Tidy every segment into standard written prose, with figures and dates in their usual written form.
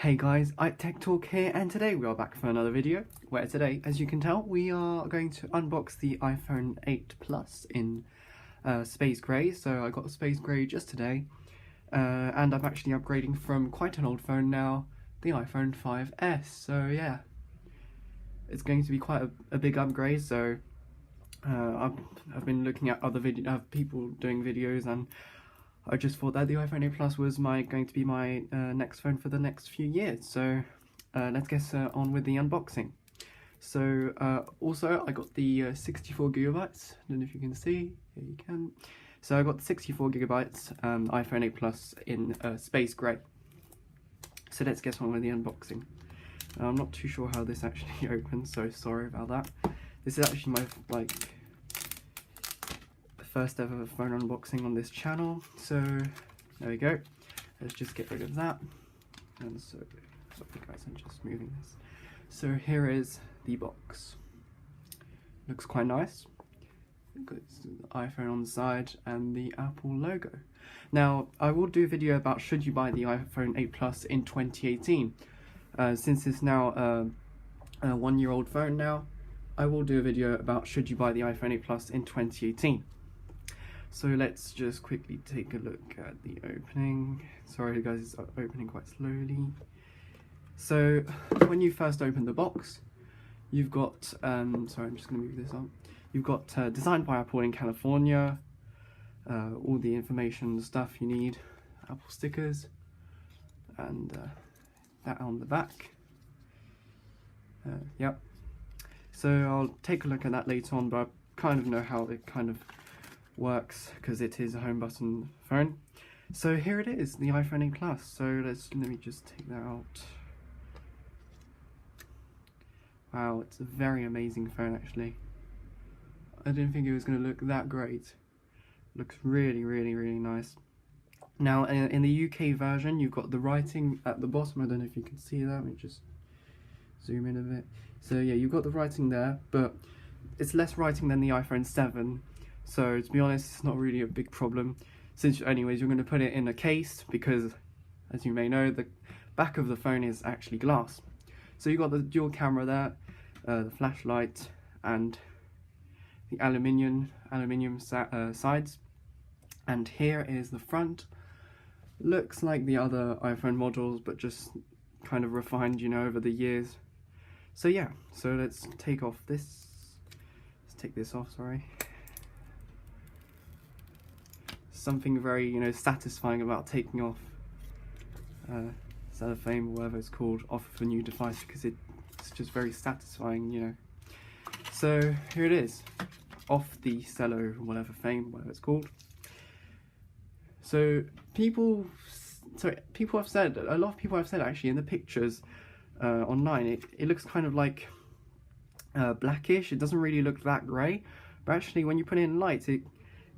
Hey guys, Tech Talk here, and today we are back for another video, where today, as you can tell, we are going to unbox the iPhone 8 Plus in Space Grey. So I got Space Grey just today, and I'm actually upgrading from quite an old phone now, the iPhone 5S. So yeah, it's going to be quite a big upgrade. So I've been looking at other people doing videos, and I just thought that the iPhone 8 Plus was going to be my next phone for the next few years. So let's get on with the unboxing. So also I got the 64 gigabytes. I don't know if you can see. Here you can. So I got the 64 gigabytes iPhone 8 Plus in Space Grey. So let's get on with the unboxing. I'm not too sure how this actually opens, so sorry about that. This is actually my first ever phone unboxing on this channel, so there we go. Let's just get rid of that. And so, sorry guys, I'm just moving this. So here is the box. Looks quite nice. Got the iPhone on the side and the Apple logo. Now I will do a video about should you buy the iPhone 8 Plus in 2018. Since it's now a 1-year-old phone now, I will do a video about should you buy the iPhone 8 Plus in 2018. So let's just quickly take a look at the opening. Sorry guys, it's opening quite slowly. So when you first open the box, you've got, sorry, I'm just going to move this on. You've got designed by Apple in California, all the information, stuff you need, Apple stickers, and that on the back. Yep. So I'll take a look at that later on, but I kind of know how it kind of works because it is a home button phone. So here it is, the iPhone 8 Plus. So let me just take that out. Wow, it's a very amazing phone actually. I didn't think it was going to look that great. Looks really nice. Now in the UK version, you've got the writing at the bottom. I don't know if you can see that. Let me just zoom in a bit. So yeah, you've got the writing there, but it's less writing than the iPhone 7. So to be honest, it's not really a big problem. Since anyways, you're going to put it in a case because, as you may know, the back of the phone is actually glass. So you've got the dual camera there, the flashlight, and the aluminium sides. And here is the front. Looks like the other iPhone models, but just kind of refined, you know, over the years. So yeah, so let's take off this. Let's take this off, sorry. Something very, you know, satisfying about taking off cellophane, or whatever it's called, off of a new device, because it's just very satisfying, you know. So here it is, off the cello, whatever it's called. So people have said, a lot of people have said actually in the pictures online, it looks kind of like blackish. It doesn't really look that grey, but actually when you put it in light,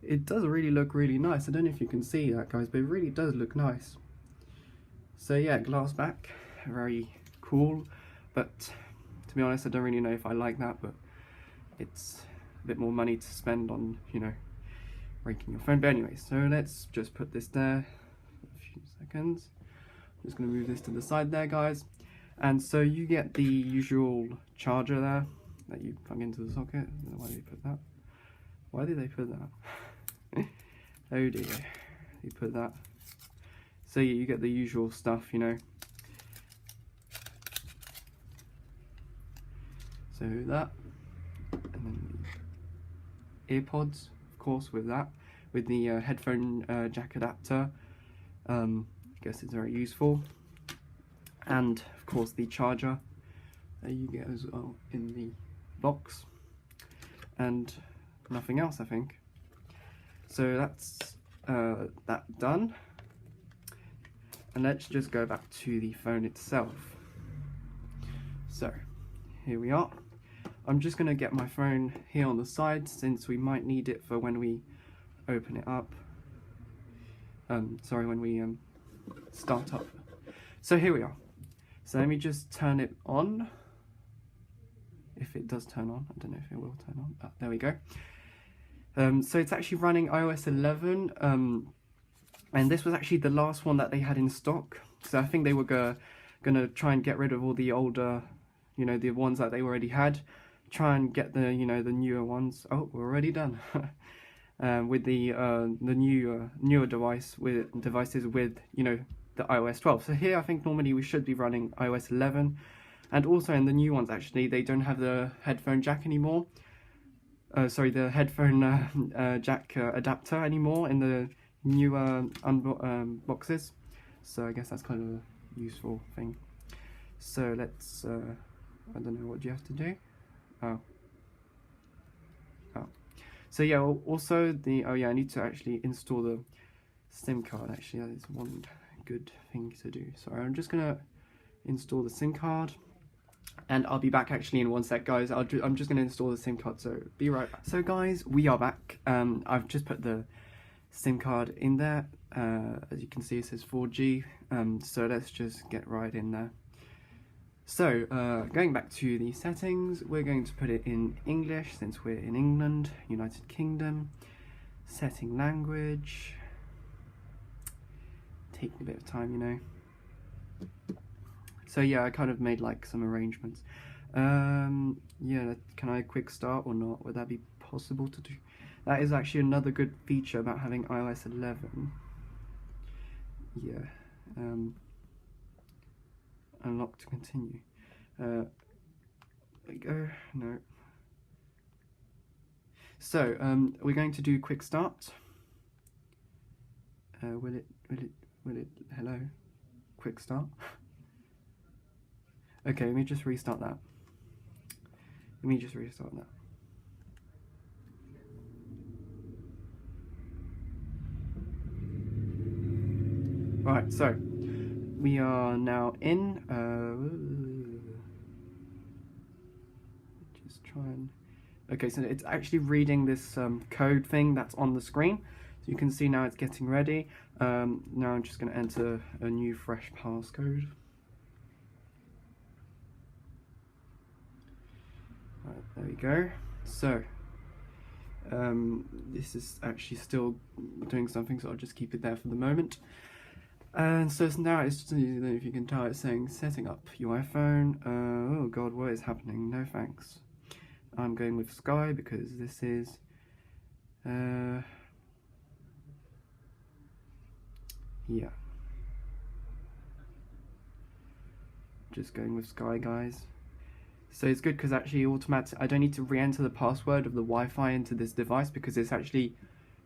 it does really look really nice. I don't know if you can see that, guys, but it really does look nice. So yeah, glass back, very cool. But to be honest, I don't really know if I like that, but it's a bit more money to spend on, you know, breaking your phone. But anyway, so let's just put this there for a few seconds. I'm just going to move this to the side there, guys. And so you get the usual charger there that you plug into the socket. I don't know why they put that. Why did they put that? Oh dear, they put that. So yeah, you get the usual stuff, you know. So that, and then the earpods, of course, with that, with the headphone jack adapter. I guess it's very useful. And of course the charger that you get as well in the box. And nothing else, I think. So that's that done. And let's just go back to the phone itself. So here we are. I'm just going to get my phone here on the side since we might need it for when we open it up. Sorry, when we start up. So here we are. So let me just turn it on. If it does turn on, I don't know if it will turn on. Oh, there we go. So it's actually running iOS 11, and this was actually the last one that they had in stock. So I think they were gonna try and get rid of all the older, you know, the ones that they already had. Try and get the, you know, the newer ones. Oh, we're already done. With the newer devices with, you know, the iOS 12. So here I think normally we should be running iOS 11, and also in the new ones actually they don't have the headphone jack anymore. Sorry, the headphone jack adapter anymore in the newer boxes. So I guess that's kind of a useful thing. So let's, I don't know, what do you have to do? Oh. So yeah, also the, oh yeah, I need to actually install the SIM card. Actually, that is one good thing to do. So I'm just gonna install the SIM card, and I'll be back actually in one sec, guys. I'm just gonna install the SIM card, so be right back. So guys, we are back. I've just put the SIM card in there. As you can see, it says 4G. So let's just get right in there. So, going back to the settings, we're going to put it in English since we're in England, United Kingdom. Setting language. Taking a bit of time, you know. So yeah, I kind of made like some arrangements. Yeah, can I quick start or not? Would that be possible to do? That is actually another good feature about having iOS 11. Yeah. Unlock to continue. There we go. No. So we're going to do quick start. Will it? Hello. Quick start. Okay, let me just restart that. Right, so we are now in. Just try and. Okay, so it's actually reading this code thing that's on the screen. So you can see now it's getting ready. Now I'm just going to enter a new fresh passcode. Right, there we go. So this is actually still doing something, so I'll just keep it there for the moment. And so now it's just, if you can tell, it's saying setting up your iPhone. Oh god, what is happening? No thanks. I'm going with Sky because this is yeah, just going with Sky, guys. So it's good because actually I don't need to re-enter the password of the Wi-Fi into this device because it's actually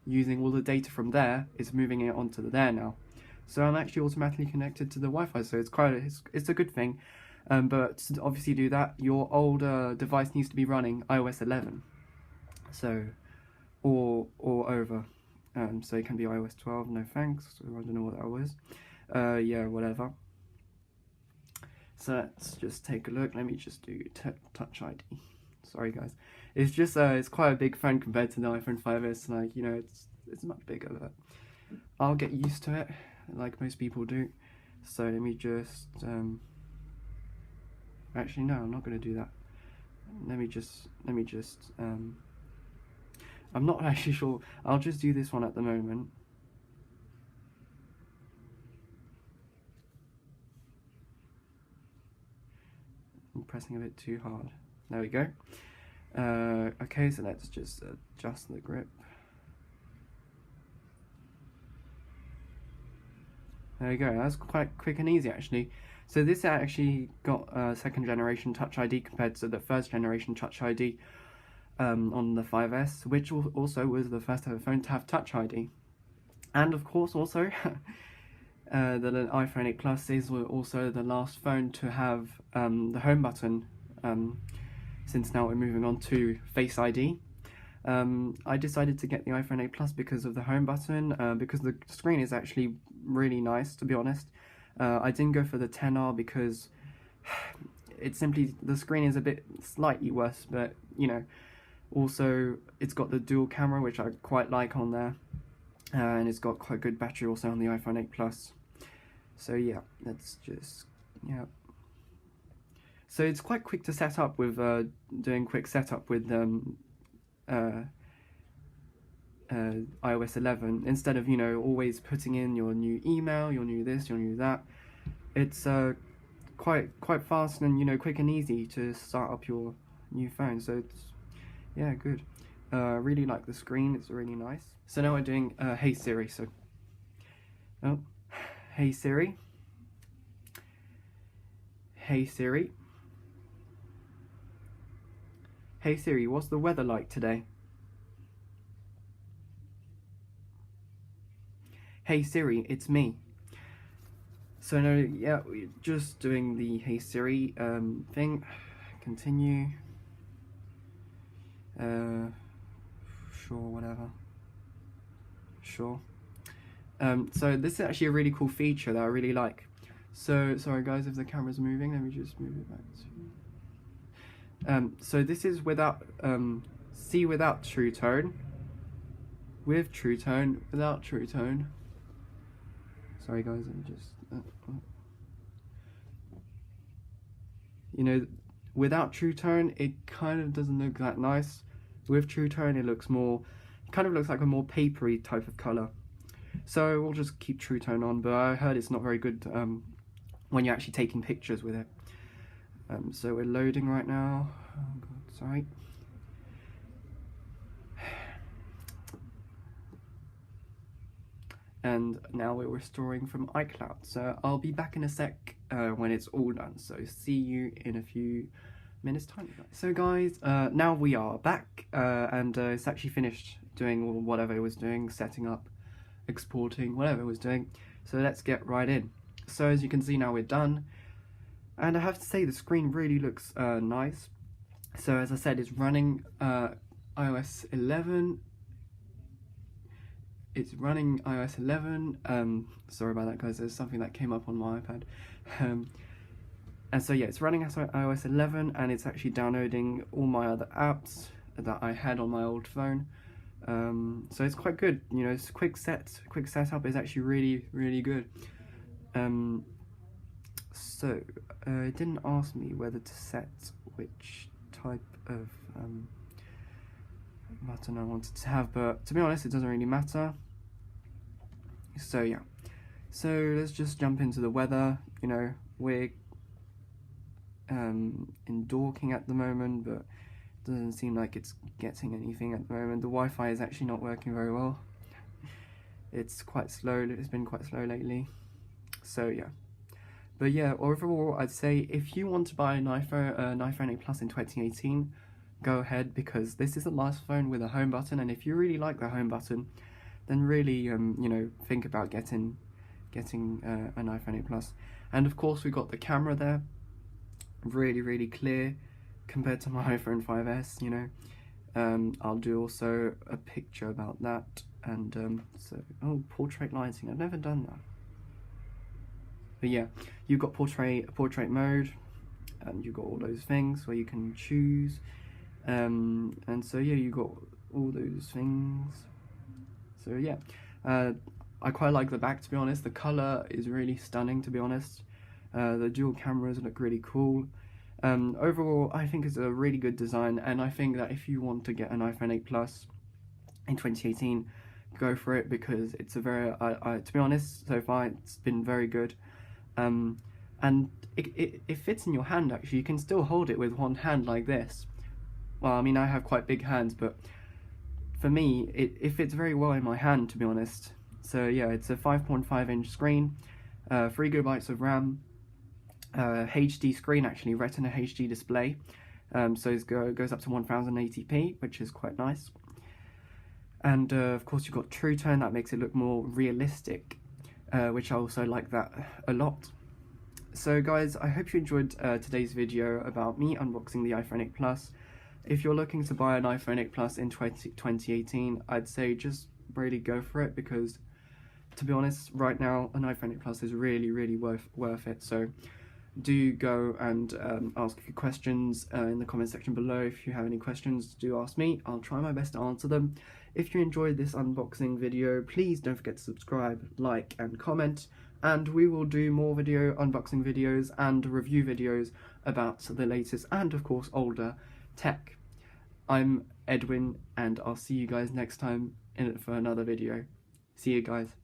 using all the data from there. It's moving it onto there now. So I'm actually automatically connected to the Wi-Fi, so it's a good thing. But to obviously do that, your older device needs to be running iOS 11. So, or over. So it can be iOS 12, no thanks. So I don't know what that was. Yeah, whatever. So let's just take a look. Let me just do Touch ID. Sorry guys. It's just it's quite a big phone compared to the iPhone 5S. Like, you know, it's much bigger, but I'll get used to it, like most people do. So let me just actually no, I'm not going to do that. Let me just I'm not actually sure. I'll just do this one at the moment. I'm pressing a bit too hard. There we go. Okay, so let's just adjust the grip. There we go. That's quite quick and easy actually. So this actually got second generation Touch ID compared to the first generation Touch ID on the 5S, which also was the first ever phone to have Touch ID. And of course also the iPhone 8 Plus is also the last phone to have the home button, since now we're moving on to Face ID. I decided to get the iPhone 8 Plus because of the home button, because the screen is actually really nice, to be honest. I didn't go for the 10R because it's simply, the screen is a bit slightly worse, but you know, also it's got the dual camera, which I quite like on there, and it's got quite good battery also on the iPhone 8 Plus. So yeah, let's just, yeah. So it's quite quick to set up with doing quick setup with iOS 11, instead of, you know, always putting in your new email, your new this, your new that. It's quite fast and, you know, quick and easy to start up your new phone. So it's, yeah, good. Really like the screen, it's really nice. So now we're doing Hey Siri. So, oh, Hey Siri. Hey Siri. Hey Siri, what's the weather like today? Hey Siri, it's me. So no, yeah, we're just doing the Hey Siri thing. Continue. Sure, whatever. Sure. So this is actually a really cool feature that I really like. So sorry guys if the camera's moving, let me just move it back to... so this is without see without true tone, with true tone, without true tone. Sorry guys, let me just you know, without true tone it kind of doesn't look that nice. With true tone it looks more, kind of looks like a more papery type of color. So we'll just keep true tone on, but I heard it's not very good when you're actually taking pictures with it. So we're loading right now. Oh God, sorry. And now we're restoring from iCloud. So I'll be back in a sec when it's all done. So see you in a few minutes time. So guys, now we are back and it's actually finished doing whatever it was doing, setting up, exporting, whatever it was doing. So let's get right in. So as you can see now we're done, and I have to say the screen really looks nice. So as I said, it's running iOS 11. It's running iOS 11. Sorry about that guys, there's something that came up on my iPad. And so yeah, it's running iOS 11 and it's actually downloading all my other apps that I had on my old phone. So it's quite good, you know, it's quick setup is actually really good. So it didn't ask me whether to set which type of button I wanted to have, but to be honest it doesn't really matter. So yeah, so let's just jump into the weather. You know, we're in Dorking at the moment, but it doesn't seem like it's getting anything at the moment. The Wi-Fi is actually not working very well. It's quite slow, it's been quite slow lately. So yeah, but yeah, overall I'd say if you want to buy an iPhone 8 Plus in 2018, go ahead, because this is the last phone with a home button, and if you really like the home button, then really you know, think about getting an iPhone 8 Plus. And of course we got the camera there, really clear compared to my iPhone 5S, you know. I'll do also a picture about that. And so, oh, portrait lighting, I've never done that. But yeah, you've got portrait mode, and you've got all those things where you can choose. And so yeah, you got all those things. So yeah, I quite like the back, to be honest. The color is really stunning, to be honest. The dual cameras look really cool. Overall, I think it's a really good design, and I think that if you want to get an iPhone 8 Plus in 2018, go for it, because it's a very, to be honest, so far it's been very good. And it fits in your hand actually. You can still hold it with one hand like this. Well, I mean, I have quite big hands, but for me, it fits very well in my hand, to be honest. So yeah, it's a 5.5-inch screen, 3 GB of RAM, HD screen actually, Retina HD display. So it goes up to 1080p, which is quite nice. And of course you've got True Tone, that makes it look more realistic, which I also like that a lot. So guys, I hope you enjoyed today's video about me unboxing the iPhone 8 Plus. If you're looking to buy an iPhone 8 Plus in 2018, I'd say just really go for it, because to be honest, right now an iPhone 8 Plus is really worth it. So do go and ask a few questions in the comment section below. If you have any questions, do ask me. I'll try my best to answer them. If you enjoyed this unboxing video, please don't forget to subscribe, like and comment, and we will do more unboxing videos and review videos about the latest and of course older tech. I'm Edwin, and I'll see you guys next time for another video. See you guys.